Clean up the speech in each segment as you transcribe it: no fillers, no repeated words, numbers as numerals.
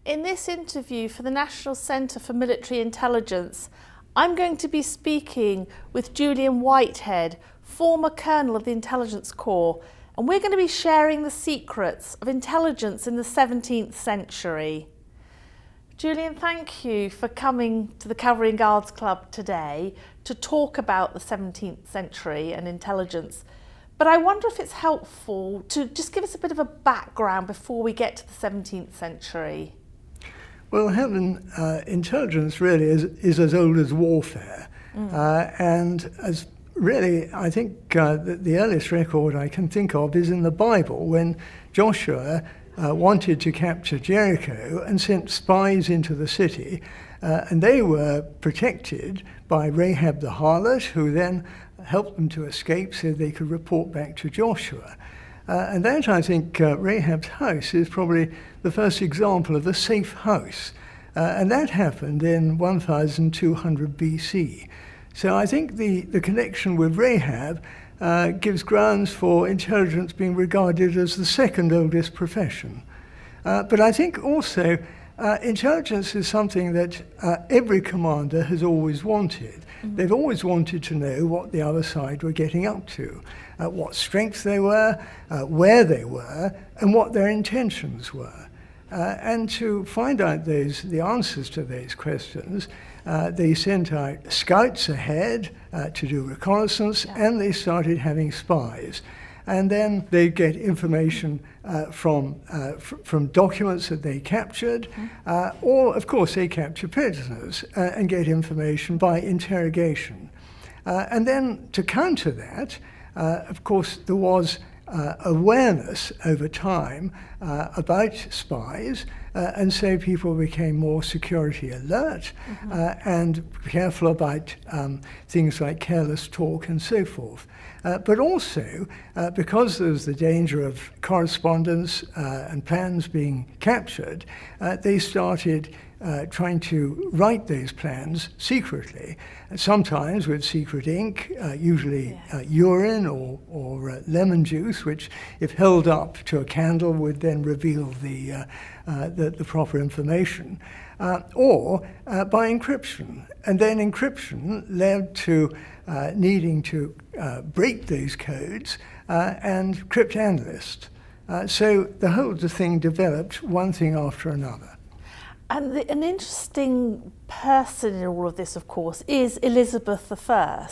In this interview for the National Centre for Military Intelligence, I'm going to be speaking with Julian Whitehead, former Colonel of the Intelligence Corps, and we're going to be sharing the secrets of intelligence in the 17th century. Julian, thank you for coming to the Cavalry and Guards Club today to talk about the 17th century and intelligence. But I wonder if it's helpful to just give us a bit of a background before we get to the 17th century. Well, Helen, intelligence really is as old as warfare. And as really, I think the earliest record I can think of is in the Bible, when Joshua wanted to capture Jericho and sent spies into the city, and they were protected by Rahab the harlot, who then helped them to escape so they could report back to Joshua. And that, I think, Rahab's house is probably the first example of a safe house. And that happened in 1200 BC. So I think the connection with Rahab gives grounds for intelligence being regarded as the second oldest profession. But I think also intelligence is something that every commander has always wanted. They've always wanted to know what the other side were getting up to, what strengths they were, where they were, and what their intentions were. And to find out the answers to those questions, they sent out scouts ahead to do reconnaissance, and they started having spies. And then they'd get information from documents that they captured, or, of course, they capture prisoners and get information by interrogation. And then to counter that, of course, there was awareness over time about spies, and so people became more security alert and careful about things like careless talk and so forth. But also, because there was the danger of correspondence and plans being captured, they started trying to write those plans secretly, sometimes with secret ink, usually urine or lemon juice, which, if held up to a candle, would then reveal the proper information, or by encryption. And then encryption led to needing to break those codes and cryptanalysts. So the whole thing developed one thing after another. And an interesting person in all of this, of course, is Elizabeth I.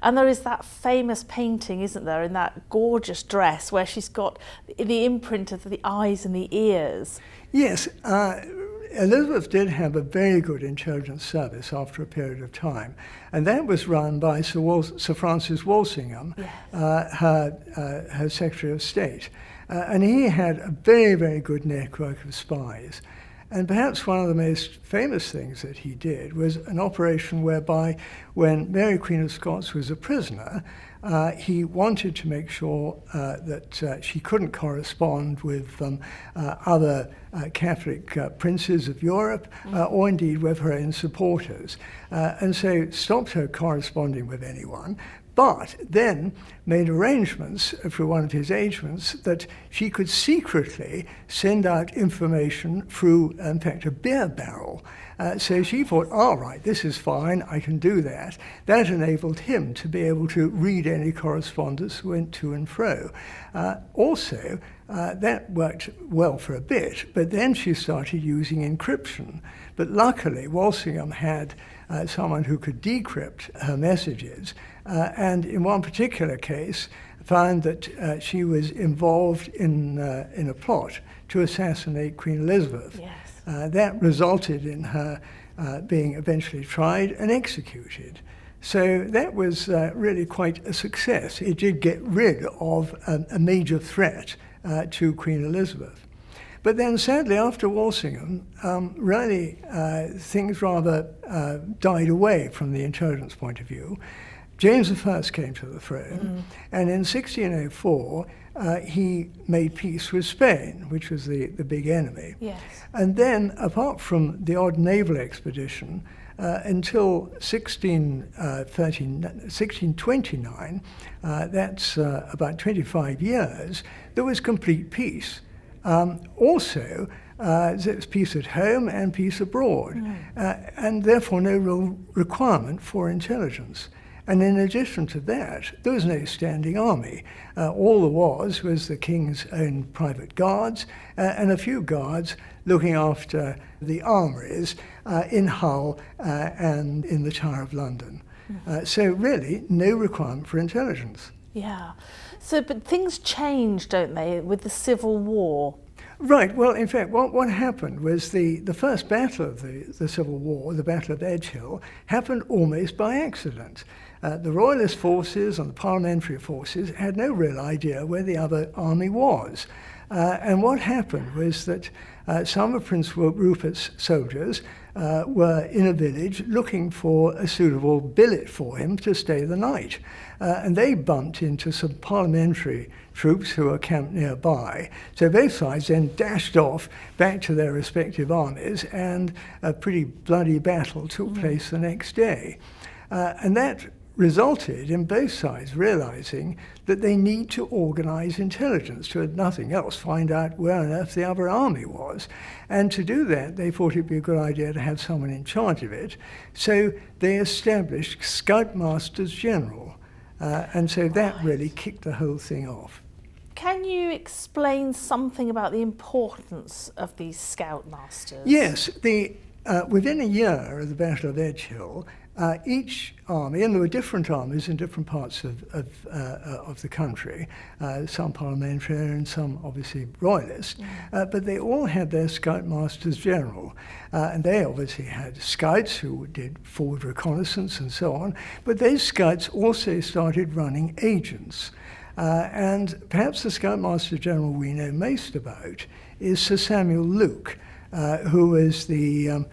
And there is that famous painting, isn't there, in that gorgeous dress where she's got the imprint of the eyes and the ears. Yes, Elizabeth did have a very good intelligence service after a period of time, and that was run by Sir Francis Walsingham, her Secretary of State. And he had a very, very good network of spies. And perhaps one of the most famous things that he did was an operation whereby, when Mary Queen of Scots was a prisoner, he wanted to make sure that she couldn't correspond with other Catholic princes of Europe, or indeed with her own supporters. And so stopped her corresponding with anyone, but then made arrangements through one of his agents that she could secretly send out information through, in fact, a beer barrel. So she thought, all right, this is fine, I can do that. That enabled him to be able to read any correspondence that went to and fro. Also, that worked well for a bit, but then she started using encryption. But luckily, Walsingham had someone who could decrypt her messages, and in one particular case, found that she was involved in a plot to assassinate Queen Elizabeth. Yes. That resulted in her being eventually tried and executed. So that was really quite a success. It did get rid of a major threat to Queen Elizabeth. But then, sadly, after Walsingham, really things rather died away from the intelligence point of view. James I came to the throne, and in 1604, he made peace with Spain, which was the big enemy. Yes. And then, apart from the odd naval expedition, until 1629, that's about 25 years, there was complete peace. Also, There's peace at home and peace abroad, and therefore no real requirement for intelligence. And in addition to that, there was no standing army. All there was the king's own private guards and a few guards looking after the armories in Hull and in the Tower of London. So really, no requirement for intelligence. Yeah. So, but things changed, don't they, with the Civil War? Right. Well, in fact, what happened was the first battle of the Civil War, the Battle of Edgehill, happened almost by accident. The Royalist forces and the parliamentary forces had no real idea where the other army was. And what happened was that some of Prince Rupert's soldiers were in a village looking for a suitable billet for him to stay the night. And they bumped into some parliamentary troops who were camped nearby. So both sides then dashed off back to their respective armies, and a pretty bloody battle took place the next day. And that resulted in both sides realizing that they need to organize intelligence to, if nothing else, find out where on earth the other army was. And to do that, they thought it'd be a good idea to have someone in charge of it. So they established Scoutmasters General. And so that really kicked the whole thing off. Can you explain something about the importance of these Scoutmasters? Yes. Within a year of the Battle of Edgehill, each army, and there were different armies in different parts of the country, some parliamentarian, some obviously royalist, but they all had their Scoutmasters General. And they obviously had scouts who did forward reconnaissance and so on, but those scouts also started running agents. And perhaps the Scoutmaster General we know most about is Sir Samuel Luke, who was the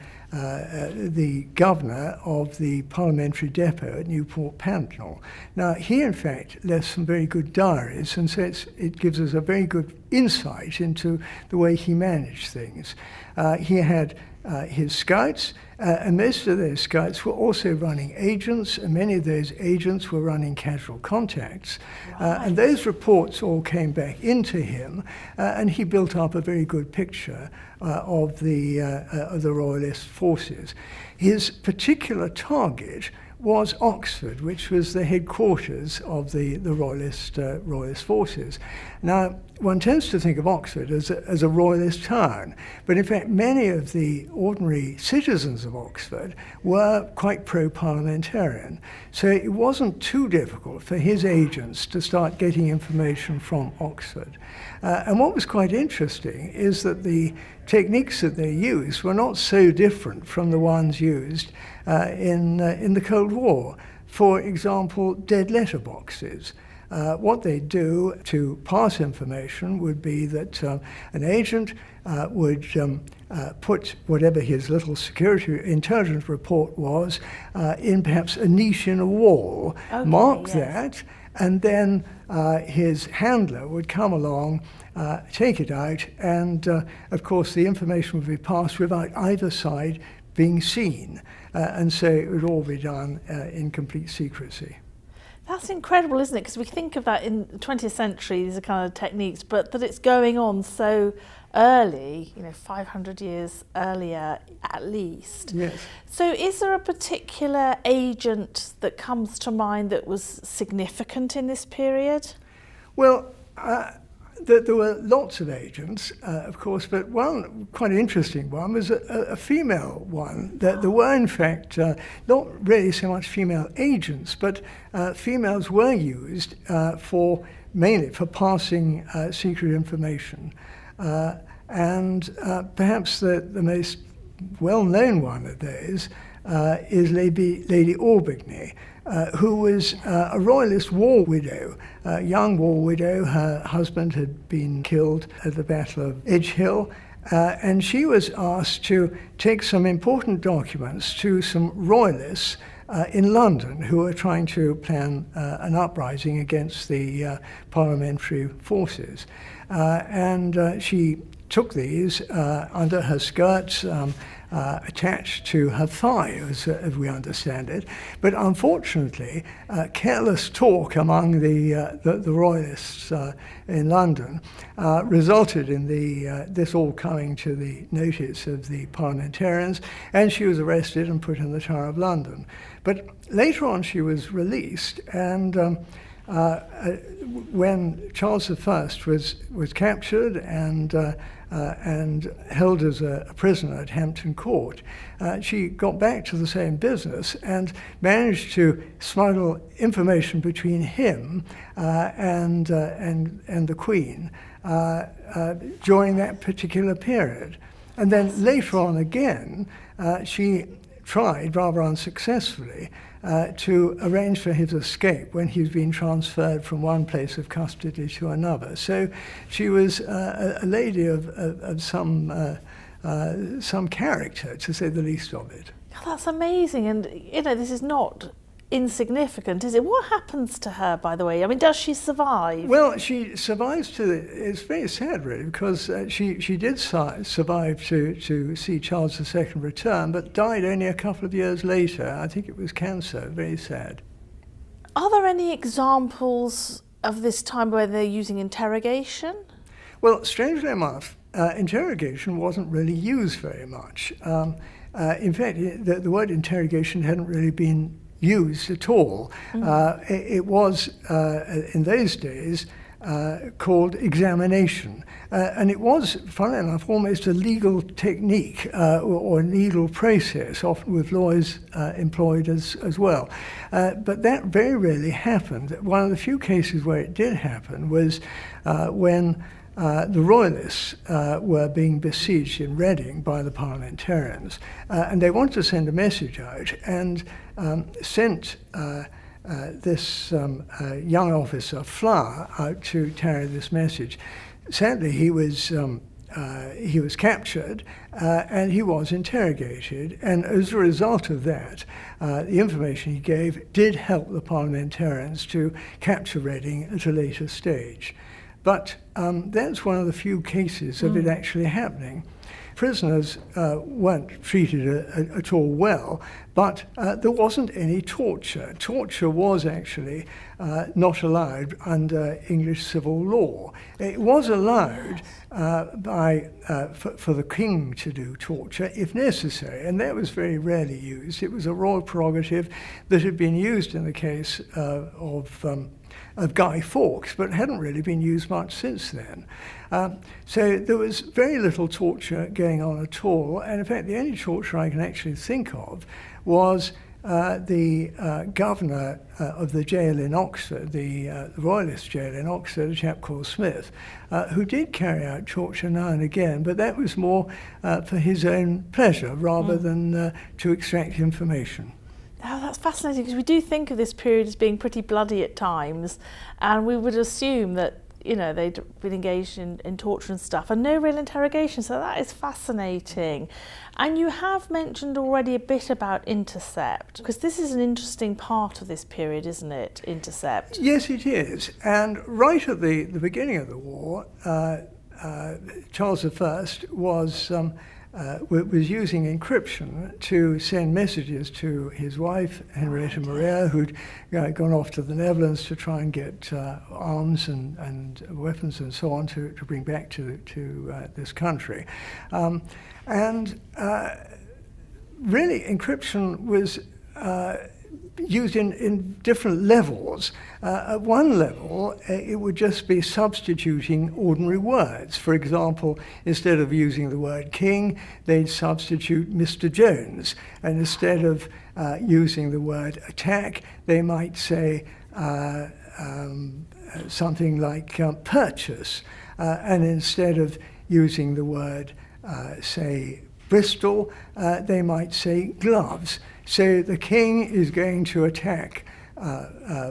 governor of the parliamentary depot at Newport Pagnell. Now, he in fact left some very good diaries, and so it gives us a very good insight into the way he managed things. He had his scouts, and most of those scouts were also running agents, and many of those agents were running casual contacts. And those reports all came back into him, and he built up a very good picture of the Royalist forces. His particular target was Oxford, which was the headquarters of the Royalist forces. Now, one tends to think of Oxford as a Royalist town, but in fact many of the ordinary citizens of Oxford were quite pro-parliamentarian. So it wasn't too difficult for his agents to start getting information from Oxford. And what was quite interesting is that the techniques that they used were not so different from the ones used in the Cold War. For example, dead letter boxes. What they do to pass information would be that an agent would put whatever his little security intelligence report was in perhaps a niche in a wall, mark that, and then his handler would come along, take it out, and of course the information would be passed without either side being seen. And so it would all be done in complete secrecy. That's incredible, isn't it? Because we think of that in the 20th century, these are kind of techniques, but that it's going on so early, 500 years earlier at least. Yes. So is there a particular agent that comes to mind that was significant in this period? Well, there were lots of agents, of course, but one quite interesting one was a female one. There were, in fact, not really so much female agents, but females were used mainly for passing secret information. And perhaps the most well-known one of those is Lady Aubigny, who was a Royalist war widow, a young war widow. Her husband had been killed at the Battle of Edgehill, and she was asked to take some important documents to some Royalists in London who were trying to plan an uprising against the parliamentary forces. And she took these under her skirts, attached to her thigh, as we understand it. But unfortunately, careless talk among the Royalists in London resulted in this all coming to the notice of the parliamentarians, and she was arrested and put in the Tower of London. But later on she was released, and when Charles I was captured and held as a prisoner at Hampton Court, she got back to the same business and managed to smuggle information between him and the Queen during that particular period. And then later on again, she tried, rather unsuccessfully, to arrange for his escape when he's been transferred from one place of custody to another. So she was a lady of some character, to say the least of it. Oh, that's amazing, and this is not insignificant, is it? What happens to her, by the way? I mean, does she survive? Well, she survives it's very sad, really, because she did survive to see Charles II return, but died only a couple of years later. I think it was cancer. Very sad. Are there any examples of this time where they're using interrogation? Well, strangely enough, interrogation wasn't really used very much. In fact, the word interrogation hadn't really been used at all. It was, in those days, called examination. And it was, funnily enough, almost a legal technique or a legal process, often with lawyers employed as well. But that very rarely happened. One of the few cases where it did happen was when the Royalists were being besieged in Reading by the parliamentarians, and they wanted to send a message out, and sent this young officer, Flower, out to carry this message. Sadly, he was captured and he was interrogated, and as a result of that, the information he gave did help the parliamentarians to capture Reading at a later stage. But that's one of the few cases of it actually happening. Prisoners weren't treated at all well, but there wasn't any torture. Torture was actually not allowed under English civil law. It was allowed for the king to do torture if necessary, and that was very rarely used. It was a royal prerogative that had been used in the case of Guy Fawkes, but hadn't really been used much since then. So there was very little torture going on at all, and in fact the only torture I can actually think of was the governor of the jail in Oxford, the Royalist jail in Oxford, a chap called Smith, who did carry out torture now and again, but that was more for his own pleasure rather than to extract information. Oh, that's fascinating, because we do think of this period as being pretty bloody at times, and we would assume that they'd been engaged in torture and stuff, and no real interrogation. So that is fascinating. And you have mentioned already a bit about intercept, because this is an interesting part of this period, isn't it? Intercept. Yes, it is. And right at the beginning of the war, Charles I was using encryption to send messages to his wife, Henrietta Maria, who'd gone off to the Netherlands to try and get arms and weapons and so on to bring back to this country. Really, encryption was used in different levels. At one level, it would just be substituting ordinary words. For example, instead of using the word king, they'd substitute Mr. Jones. And instead of using the word attack, they might say something like purchase. And instead of using the word, say, Bristol, they might say gloves. So the king is going to attack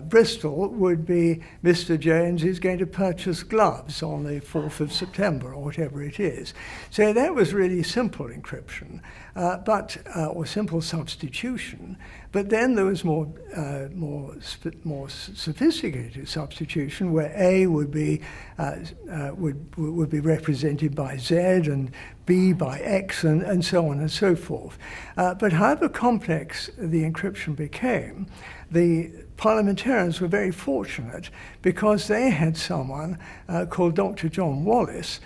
Bristol would be Mr. Jones is going to purchase gloves on the 4th of September or whatever it is. So that was really simple encryption, or simple substitution. But then there was more sophisticated substitution, where A would be represented by Z and B by X, and so on and so forth. But however complex the encryption became, the parliamentarians were very fortunate because they had someone called Dr. John Wallis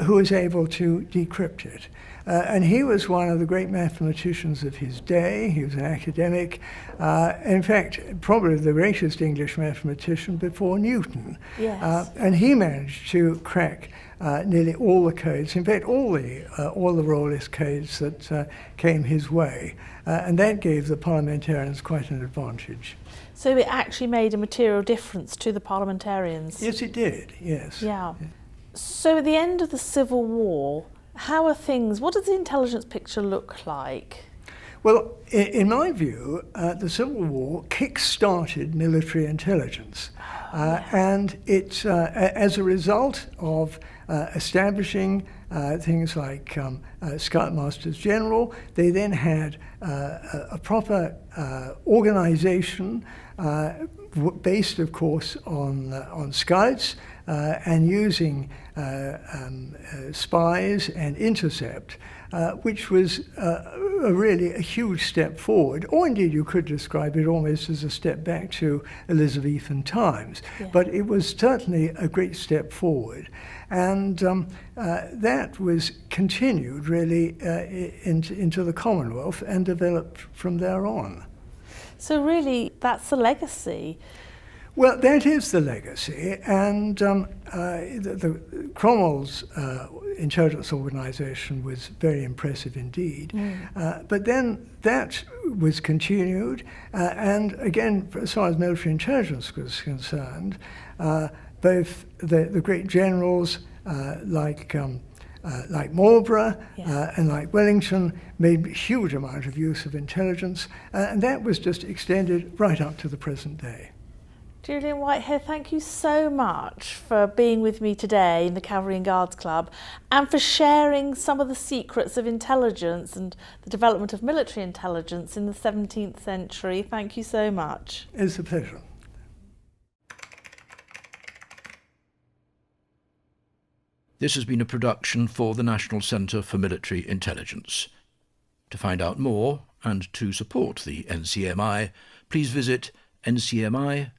who was able to decrypt it. And he was one of the great mathematicians of his day. He was an academic. In fact, probably the greatest English mathematician before Newton. Yes. And he managed to crack nearly all the codes, in fact, all the Royalist codes that came his way. And that gave the parliamentarians quite an advantage. So it actually made a material difference to the parliamentarians? Yes, it did, yes. Yeah. So at the end of the Civil War, what does the intelligence picture look like? Well, in my view, the Civil War kick-started military intelligence. And it's as a result of establishing things like Scoutmasters General. They then had a proper organization based, of course, on scouts and using spies and intercept, which was really a huge step forward, or indeed you could describe it almost as a step back to Elizabethan times. Yeah. But it was certainly a great step forward. And that was continued really into the Commonwealth and developed from there on. So really, that's the legacy. Well, that is the legacy, and Cromwell's intelligence organisation was very impressive indeed. But then that was continued, and again, as far as military intelligence was concerned, both the great generals like Marlborough and like Wellington made a huge amount of use of intelligence, and that was just extended right up to the present day. Julian Whitehead, thank you so much for being with me today in the Cavalry and Guards Club and for sharing some of the secrets of intelligence and the development of military intelligence in the 17th century. Thank you so much. It's a pleasure. This has been a production for the National Centre for Military Intelligence. To find out more and to support the NCMI, please visit ncmi.co.uk.